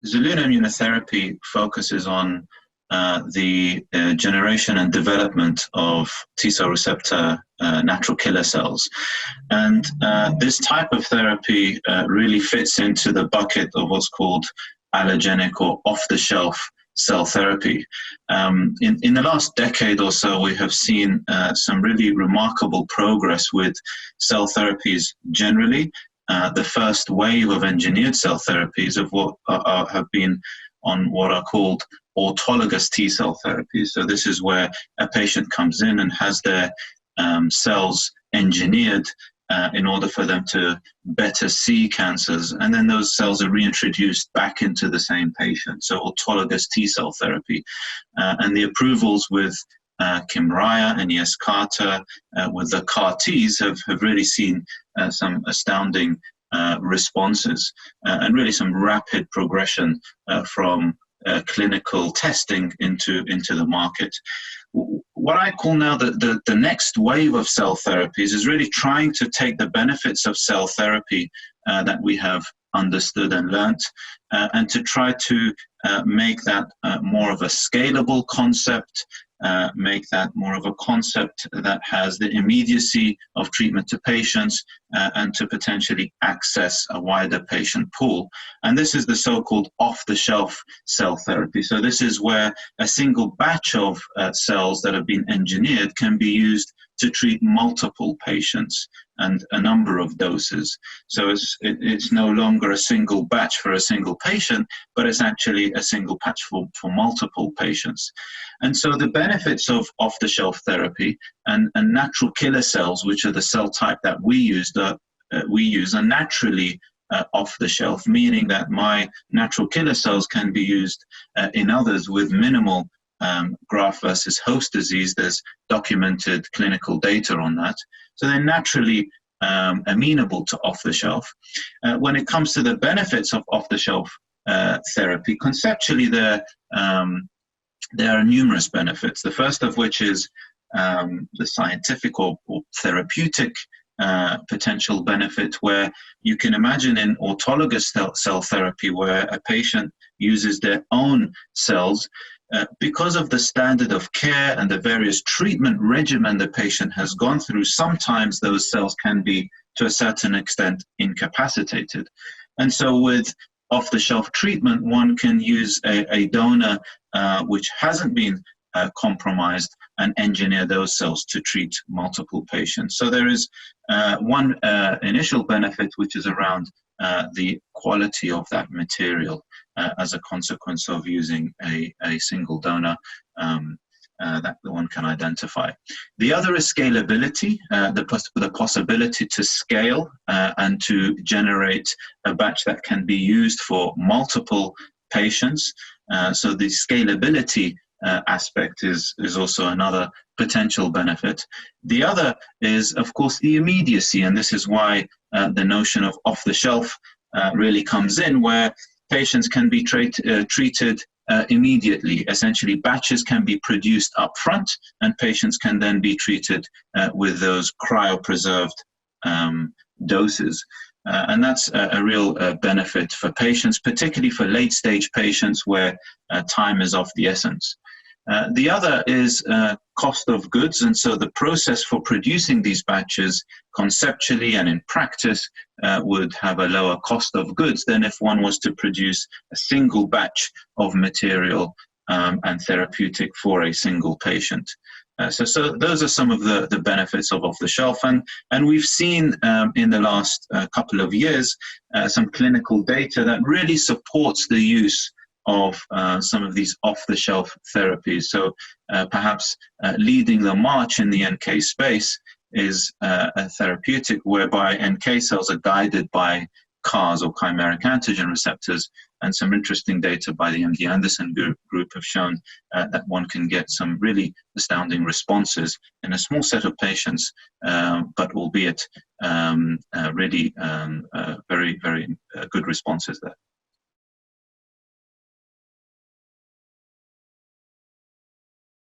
Zelluna Immunotherapy focuses on the generation and development of T-cell receptor natural killer cells. And this type of therapy really fits into the bucket of what's called allogenic or off-the-shelf cell therapy. In the last decade or so, we have seen some really remarkable progress with cell therapies generally. The first wave of engineered cell therapies of what have been on what are called autologous T-cell therapies. So this is where a patient comes in and has their cells engineered in order for them to better see cancers, and then those cells are reintroduced back into the same patient. So autologous T-cell therapy. And the approvals with Kymriah and Yescarta, with the CAR-Ts, have really seen some astounding responses and really some rapid progression from clinical testing into the market. What I call now the next wave of cell therapies is really trying to take the benefits of cell therapy that we have understood and learnt, and to try to make that more of a scalable concept, make that more of a concept that has the immediacy of treatment to patients, and to potentially access a wider patient pool. And this is the so-called off-the-shelf cell therapy. So this is where a single batch of cells that have been engineered can be used to treat multiple patients and a number of doses. So it's no longer a single batch for a single patient, but it's actually a single batch for multiple patients. And so the benefits of off-the-shelf therapy and natural killer cells, which are the cell type that we use, are naturally off the shelf, meaning that my natural killer cells can be used in others with minimal graft versus host disease. There's documented clinical data on that. So they're naturally amenable to off-the-shelf. When it comes to the benefits of off-the-shelf therapy, conceptually there are numerous benefits. The first of which is the scientific or therapeutic potential benefit, where you can imagine in autologous cell therapy where a patient uses their own cells, because of the standard of care and the various treatment regimen the patient has gone through, sometimes those cells can be, to a certain extent, incapacitated. And so with off-the-shelf treatment, one can use a donor which hasn't been compromised and engineer those cells to treat multiple patients. So there is one initial benefit, which is around the quality of that material as a consequence of using a single donor that one can identify. The other is scalability, the possibility to scale and to generate a batch that can be used for multiple patients. So the scalability aspect is also another potential benefit. The other is, of course, the immediacy, and this is why the notion of off-the-shelf really comes in, where patients can be treated immediately. Essentially, batches can be produced up front, and patients can then be treated with those cryopreserved doses. And that's a real benefit for patients, particularly for late-stage patients where time is of the essence. The other is cost of goods, and so the process for producing these batches conceptually and in practice would have a lower cost of goods than if one was to produce a single batch of material and therapeutic for a single patient. So those are some of the benefits of off-the-shelf, and we've seen in the last couple of years some clinical data that really supports the use of some of these off-the-shelf therapies. So perhaps leading the march in the NK space is a therapeutic whereby NK cells are guided by CARs, or chimeric antigen receptors, and some interesting data by the MD Anderson group have shown that one can get some really astounding responses in a small set of patients, but albeit really very, very good responses there.